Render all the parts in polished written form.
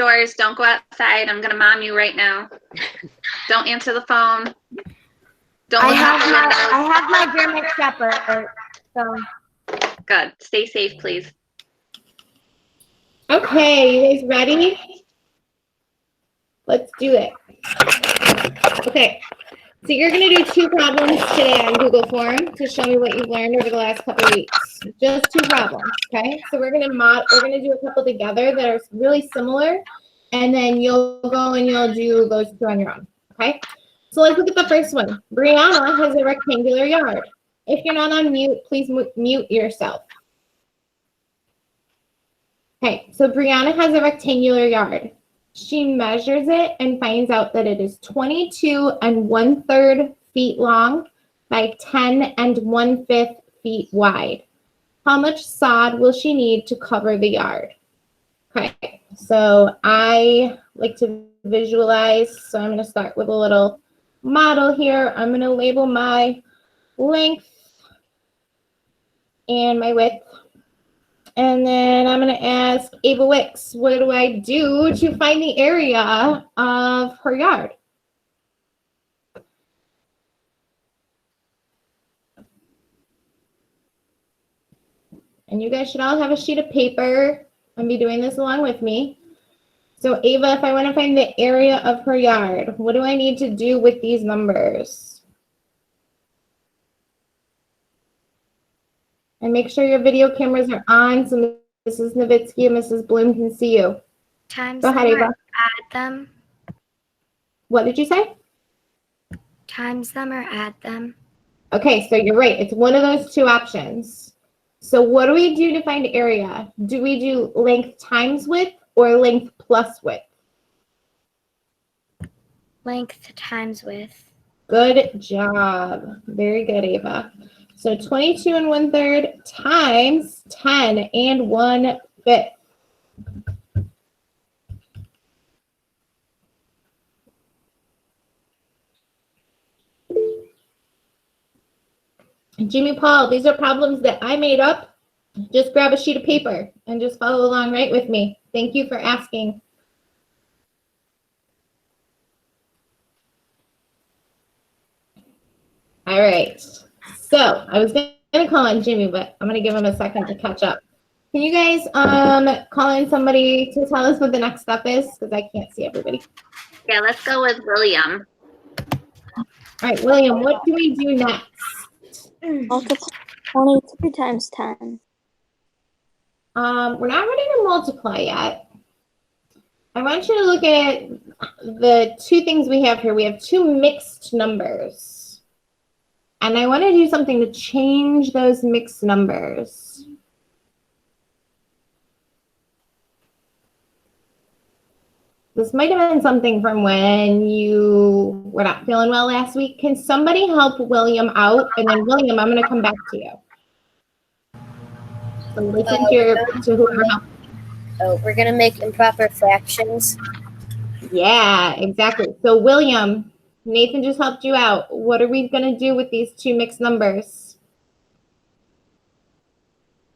indoors. Don't go outside. I'm going to mom you right now. Don't answer the phone. Don't look out the window. I have my German Shepherd. So. Good. Stay safe, please. Okay, you guys ready? Let's do it. Okay, so you're going to do 2 problems today on Google Form to show me what you've learned over the last couple of weeks. Just 2 problems, okay? So we're going to do a couple together that are really similar, and then you'll go and you'll do those 2 on your own, okay? So let's look at the first one. Brianna has a rectangular yard. If you're not on mute, please mute yourself. Okay, so Brianna has a rectangular yard. She measures it and finds out that it is 22 1/3 feet long by 10 1/5 feet wide. How much sod will she need to cover the yard? Okay, so I like to visualize, so I'm going to start with a little model here. I'm going to label my length and my width. And then I'm going to ask Ava Wicks, what do I do to find the area of her yard? And you guys should all have a sheet of paper and be doing this along with me. So Ava, if I want to find the area of her yard, what do I need to do with these numbers? And make sure your video cameras are on so Mrs. Nowitzki and Mrs. Bloom can see you. Times Go ahead, them Ava. or add them. What did you say? Times them or add them. Okay, so you're right. It's one of those 2 options. So what do we do to find area? Do we do length times width or length plus width? Length times width. Good job. Very good, Ava. So 22 1/3 times 10 1/5. Jimmy Paul, these are problems that I made up. Just grab a sheet of paper and just follow along right with me. Thank you for asking. All right. So I was going to call on Jimmy, but I'm going to give him a second to catch up. Can you guys call in somebody to tell us what the next step is? Because I can't see everybody. Yeah, let's go with William. All right, William, what do we do next? Multiply 22 times 10. We're not ready to multiply yet. I want you to look at the 2 things we have here. We have 2 mixed numbers. And I want to do something to change those mixed numbers. This might have been something from when you were not feeling well last week. Can somebody help William out? And then William, I'm going to come back to you. So listen to whoever helps. So we're going to make improper fractions. Yeah, exactly. So William, Nathan just helped you out. What are we going to do with these 2 mixed numbers?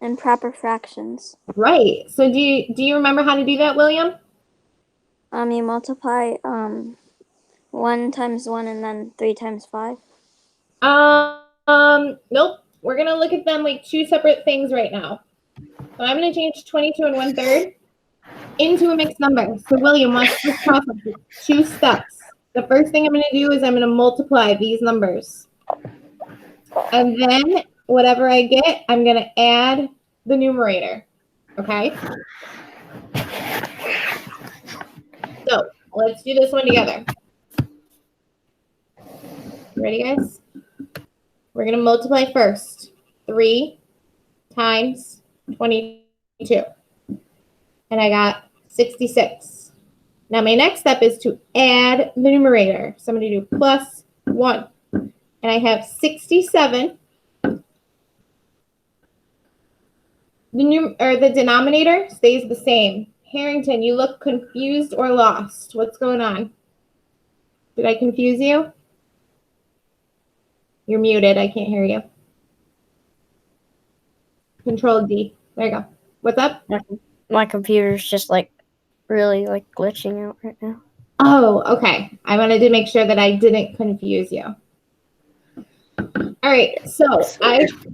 Improper fractions. Right. So do you remember how to do that, William? You multiply 1 times 1 and then 3 times 5. Nope. We're going to look at them like 2 separate things right now. So I'm going to change 22 1/3 into a mixed number. So William, watch this process. 2 steps. The first thing I'm going to do is I'm going to multiply these numbers. And then whatever I get, I'm going to add the numerator. Okay? So let's do this one together. Ready, guys? We're going to multiply first. 3 times 22. And I got 66. Now my next step is to add the numerator. So I'm going to do plus 1. And I have 67. The denominator stays the same. Harrington, you look confused or lost. What's going on? Did I confuse you? You're muted. I can't hear you. Control D. There you go. What's up? My computer's just like really like glitching out right now. Oh, okay. I wanted to make sure that I didn't confuse you. All right, so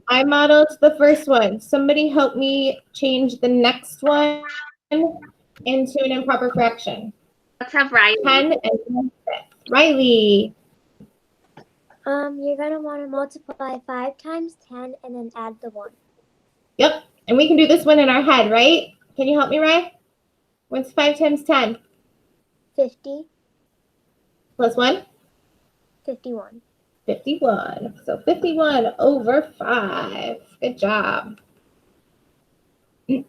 I modeled the first one. Somebody help me change the next one into an improper fraction. Let's have Riley. 10 and 1/5. Riley. You're gonna want to multiply 5 times 10 and then add the 1. Yep, and we can do this one in our head, right? Can you help me, Ray? What's 5 times 10? 50, Plus 1? 51. 51. So 51 over 5. Good job. Give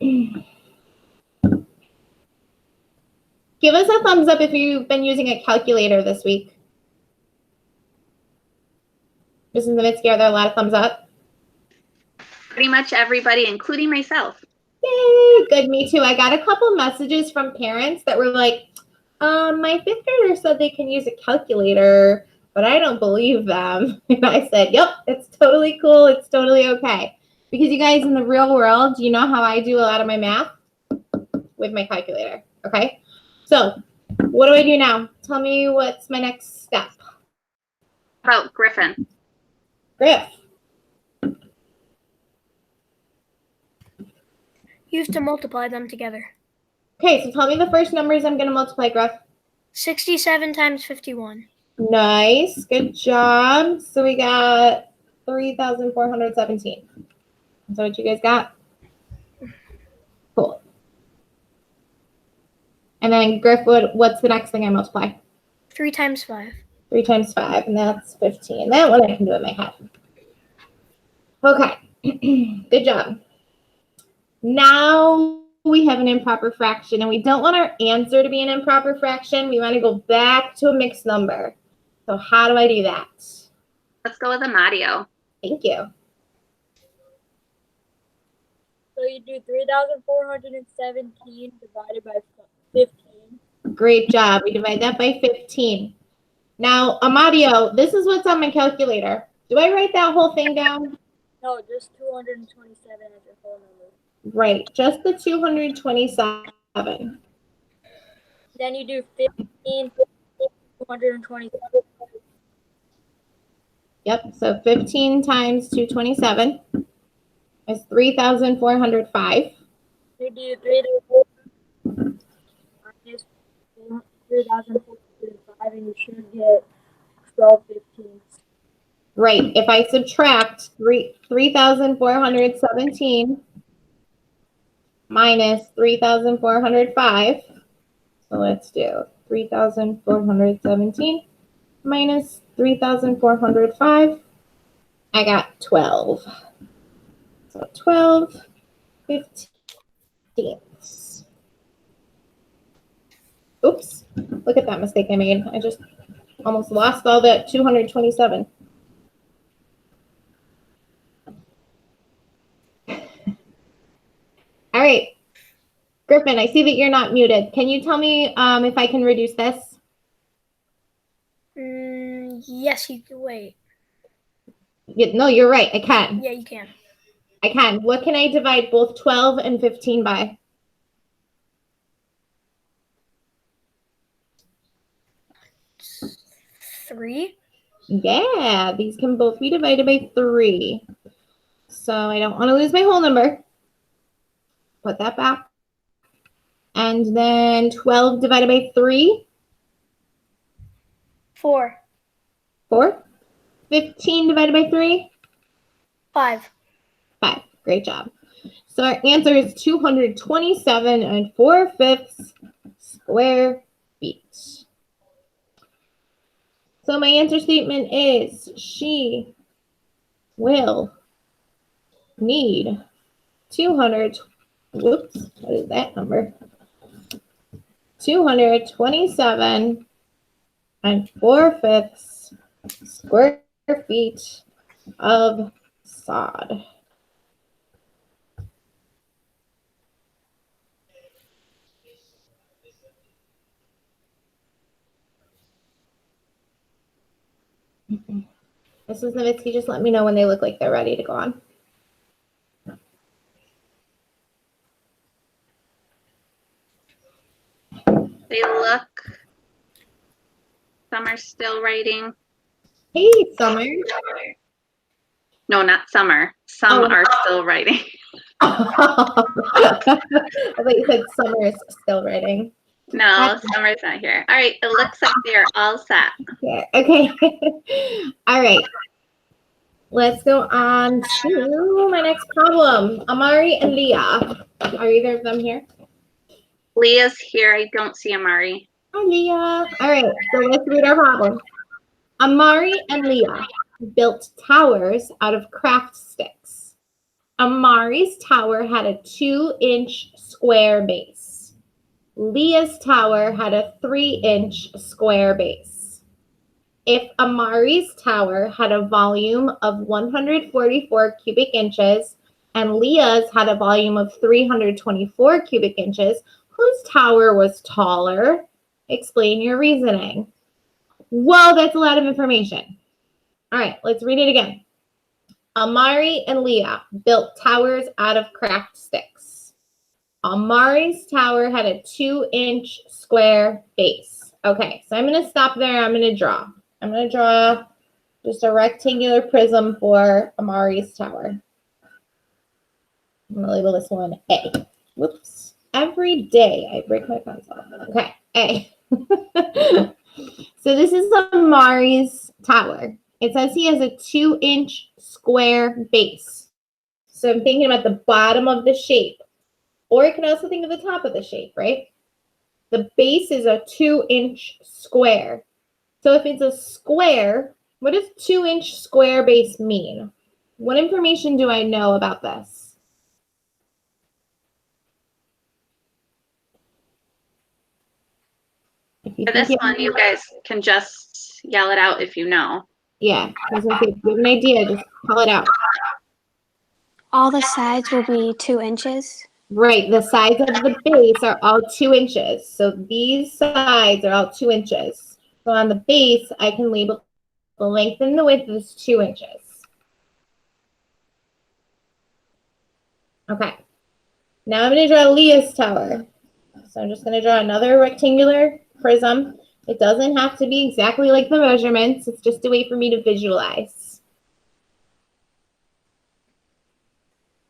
us a thumbs up if you've been using a calculator this week. Mrs. Nowitzki, are there a lot of thumbs up? Pretty much everybody, including myself. Yay, good, me too. I got a couple messages from parents that were like, my fifth grader said they can use a calculator, but I don't believe them. And I said, yep, it's totally cool. It's totally okay. Because you guys in the real world, you know how I do a lot of my math? With my calculator, okay? So what do I do now? Tell me what's my next step. About Griffin. Griff. You have to multiply them together. Okay, so tell me the first numbers I'm going to multiply, Griff. 67 times 51. Nice. Good job. So we got 3,417. Is that what you guys got? Cool. And then Griff, what's the next thing I multiply? 3 times 5. 3 times 5, and that's 15. That one I can do in my head. Okay. Good job. Now we have an improper fraction, and we don't want our answer to be an improper fraction. We want to go back to a mixed number. So how do I do that? Let's go with Amadio. Thank you. So you do 3,417 divided by 15. Great job. We divide that by 15. Now, Amadio, this is what's on my calculator. Do I write that whole thing down? No, just 227 as your whole number. Right, just the 227. Then you do 15, 227. Yep, so 15 times 227 is 3,405. You do 3,405 minus 3,405, and you should get 12 15ths. Right, if I subtract 3,417 minus 3,405, so let's do 3,417 minus 3,405, I got 12. So 12 15ths. Oops, look at that mistake I made. I just almost lost all that 227. All right, Griffin, I see that you're not muted. Can you tell me if I can reduce this? Yes, you can. Wait. No, you're right. I can. Yeah, you can. I can. What can I divide both 12 and 15 by? Three. Yeah, these can both be divided by 3. So I don't want to lose my whole number. Put that back. And then 12 divided by 3. 4. 4. 15 divided by 3. 5. 5. Great job. So our answer is 227 and 4/5 square feet. So my answer statement is she will need 200. Whoops, what is that number? 227 and 4/5 square feet of sod. Mrs. Nowitzki, just let me know when they look like they're ready to go on. They look. Some are still writing. Hey, Summer. No, not Summer. Some are still writing. I thought you said Summer is still writing. No, Summer's not here. All right, it looks like they're all set. Yeah, okay. All right. Let's go on to my next problem. Amari and Leah. Are either of them here? Leah's here. I don't see Amari. Hi, Leah. All right, so let's read our problem. Amari and Leah built towers out of craft sticks. Amari's tower had a 2-inch square base. Leah's tower had a 3-inch square base. If Amari's tower had a volume of 144 cubic inches and Leah's had a volume of 324 cubic inches, whose tower was taller? Explain your reasoning. Whoa, that's a lot of information. All right, let's read it again. Amari and Leah built towers out of craft sticks. Amari's tower had a 2-inch square base. Okay, so I'm going to stop there. I'm going to draw. I'm going to draw just a rectangular prism for Amari's tower. I'm going to label this one A. Whoops. Every day I break my pencil. Okay, A. So this is Amari's tower. It says he has a 2-inch square base. So I'm thinking about the bottom of the shape. Or you can also think of the top of the shape, right? The base is a 2-inch square. So if it's a square, what does 2-inch square base mean? What information do I know about this? For this one, you guys can just yell it out if you know. Yeah, I was gonna say, if you have an idea, just call it out. All the sides will be 2 inches. Right, the sides of the base are all 2 inches. So these sides are all 2 inches. So on the base, I can label the length and the width is 2 inches. Okay. Now I'm going to draw Leah's tower. So I'm just going to draw another rectangular prism. It doesn't have to be exactly like the measurements. It's just a way for me to visualize.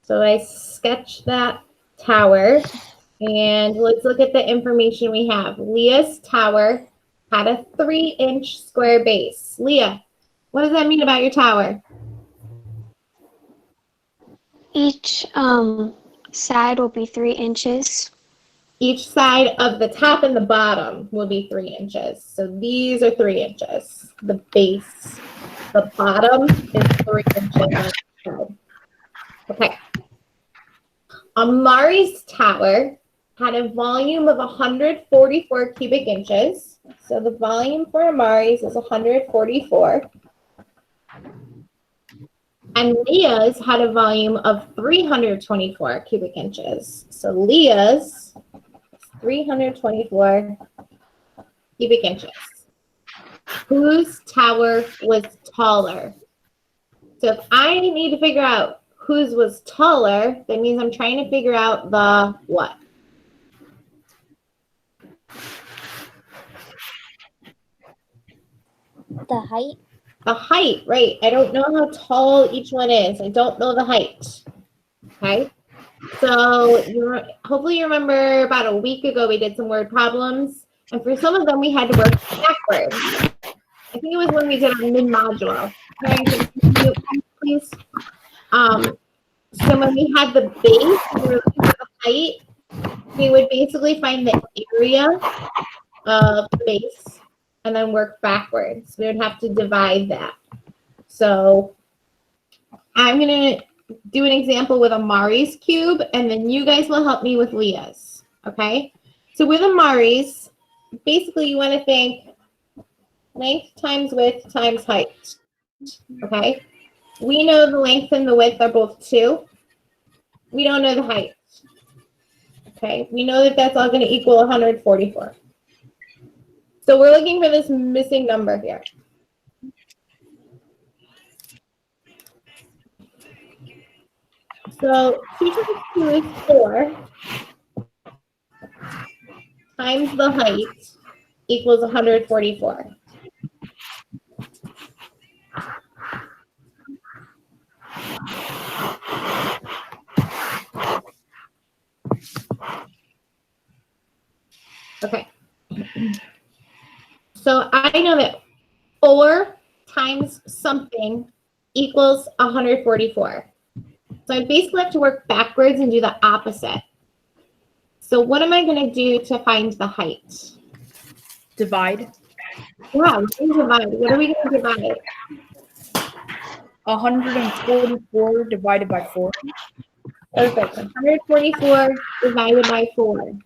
So I sketch that tower, and let's look at the information we have. Leah's tower had a 3-inch square base. Leah, what does that mean about your tower? Each side will be 3 inches. Each side of the top and the bottom will be 3 inches. So these are 3 inches. The base, the bottom is 3 inches. Okay. Amari's tower had a volume of 144 cubic inches. So the volume for Amari's is 144. And Leah's had a volume of 324 cubic inches. So Leah's 324 cubic inches. Whose tower was taller? So if I need to figure out whose was taller, that means I'm trying to figure out the what? The height. The height, right. I don't know how tall each one is. I don't know the height. Okay. So hopefully you remember about a week ago we did some word problems. And for some of them we had to work backwards. I think it was when we did our mid-module. Please. So when we had the base, we were looking for the height, we would basically find the area of the base and then work backwards. We would have to divide that. So I'm going to do an example with Amari's cube, and then you guys will help me with Leah's, okay? So with Amari's, basically you want to think length times width times height, okay? We know the length and the width are both 2. We don't know the height, okay? We know that that's all going to equal 144. So we're looking for this missing number here. So 2 times 2 is 4. times the height equals 144. Okay. So I know that 4 times something equals 144. So I basically have to work backwards and do the opposite. So what am I going to do to find the height? Divide. Yeah, we're going to divide. What are we going to divide? 144 divided by 4. Perfect. 144 divided by 4.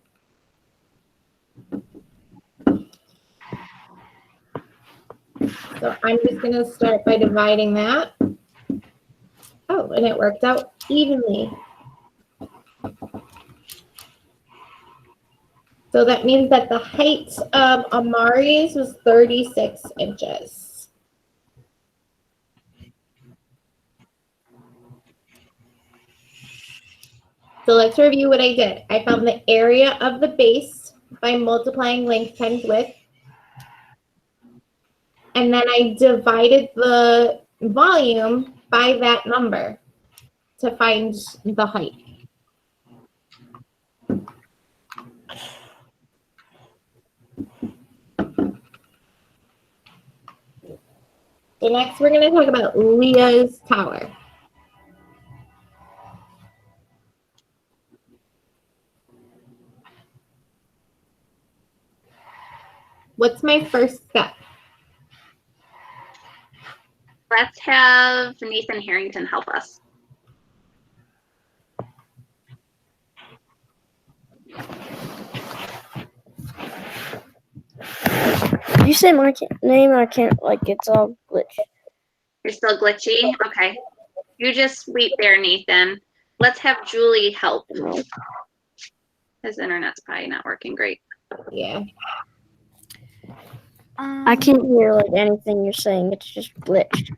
So I'm just going to start by dividing that. Oh, and it worked out evenly. So that means that the height of Amari's was 36 inches. So let's review what I did. I found the area of the base by multiplying length times width. And then I divided the volume by that number to find the height. So next we're going to talk about Leah's tower. What's my first step? Let's have Nathan Harrington help us. Did you say my name? I can't, like, it's all glitched. You're still glitchy? Okay. You just wait there, Nathan. Let's have Julie help. No. His internet's probably not working great. Yeah. I can't hear, like, anything you're saying. It's just glitched.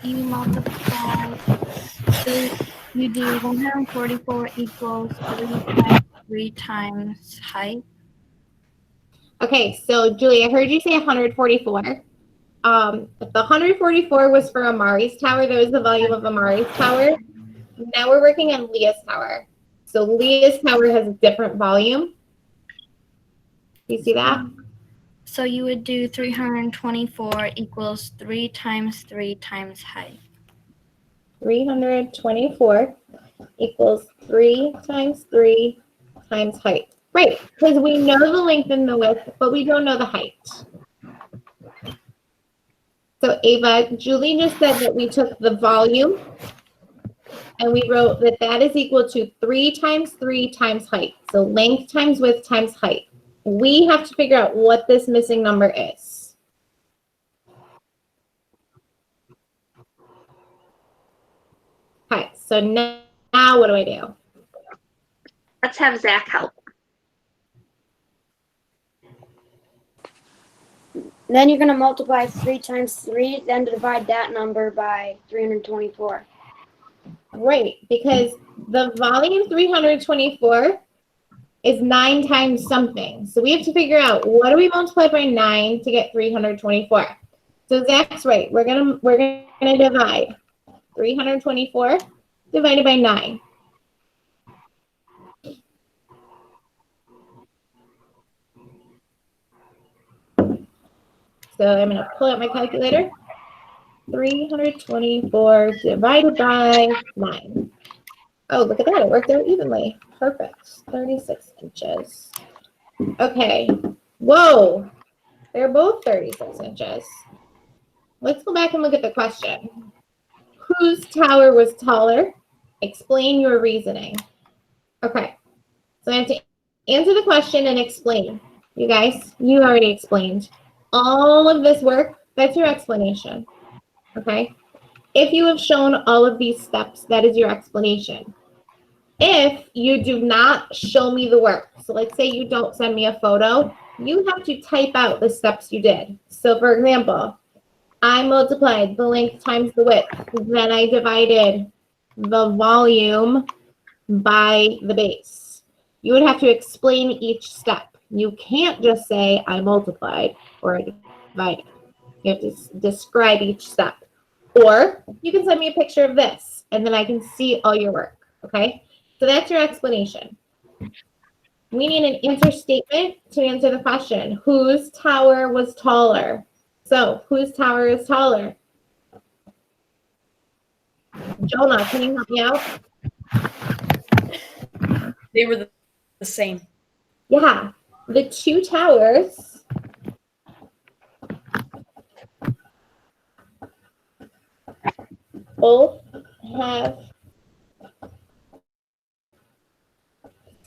You multiply, you do 144 equals 3 times height. Okay, so Julie, I heard you say 144. The 144 was for Amari's tower. That was the volume of Amari's tower. Now we're working on Leah's tower. So Leah's tower has a different volume. You see that? So you would do 324 equals 3 times 3 times height. 324 equals 3 times 3 times height. Right, because we know the length and the width, but we don't know the height. So Ava, Julie just said that we took the volume and we wrote that that is equal to 3 times 3 times height. So length times width times height. We have to figure out what this missing number is. Okay, so now what do I do? Let's have Zach help. Then you're going to multiply 3 times 3, then divide that number by 324. Right, because the volume 324 is 9 times something. So we have to figure out what do we multiply by 9 to get 324. So Zach's right. We're gonna divide 324 divided by 9. So I'm gonna pull out my calculator. 324 divided by 9. Oh, look at that. It worked out evenly. Perfect. 36 inches. Okay. Whoa. They're both 36 inches. Let's go back and look at the question. Whose tower was taller? Explain your reasoning. Okay. So I have to answer the question and explain. You guys, you already explained. All of this work, that's your explanation. Okay? If you have shown all of these steps, that is your explanation. If you do not show me the work, so let's say you don't send me a photo, you have to type out the steps you did. So for example, I multiplied the length times the width, then I divided the volume by the base. You would have to explain each step. You can't just say I multiplied or I divided. You have to describe each step. Or you can send me a picture of this and then I can see all your work. Okay? So that's your explanation. We need an answer statement to answer the question. Whose tower was taller? So, whose tower is taller? Jonah, can you help me out? They were the same. Yeah, the two towers both have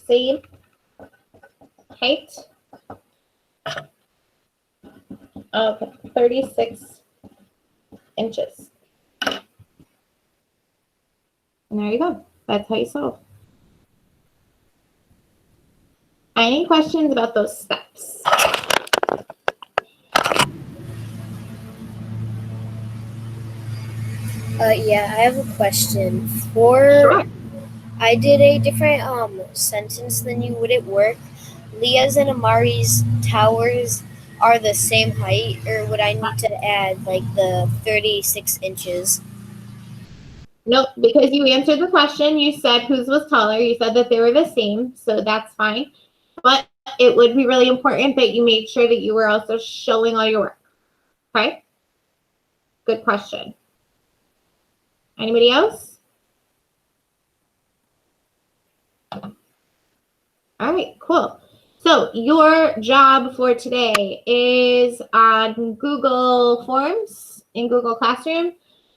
same height of 36 inches. And there you go. That's how you solve. Any questions about those steps? Yeah, I have a question. For I did a different sentence than you. Would it work? Leah's and Amari's towers are the same height, or would I need to add like the 36 inches? Nope, because you answered the question. You said whose was taller. You said that they were the same, so that's fine. But it would be really important that you made sure that you were also showing all your work. Okay? Good question. Anybody else? All right, cool. So your job for today is on Google Forms in Google Classroom.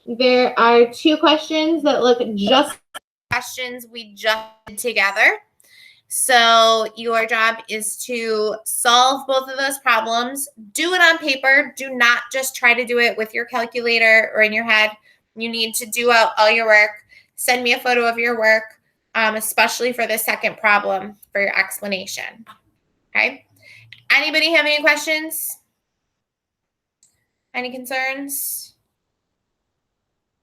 There are 2 questions that look just questions we just did together. So your job is to solve both of those problems. Do it on paper. Do not just try to do it with your calculator or in your head. You need to do out all your work. Send me a photo of your work, especially for the second problem for your explanation. Okay. Anybody have any questions? Any concerns?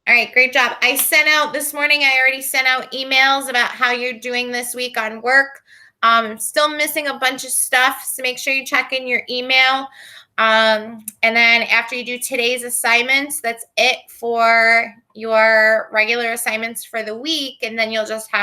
All right, great job. I sent out this morning, I already sent out emails about how you're doing this week on work. I'm still missing a bunch of stuff, so make sure you check in your email. And then after you do today's assignments, that's it for your regular assignments for the week, and then you'll just have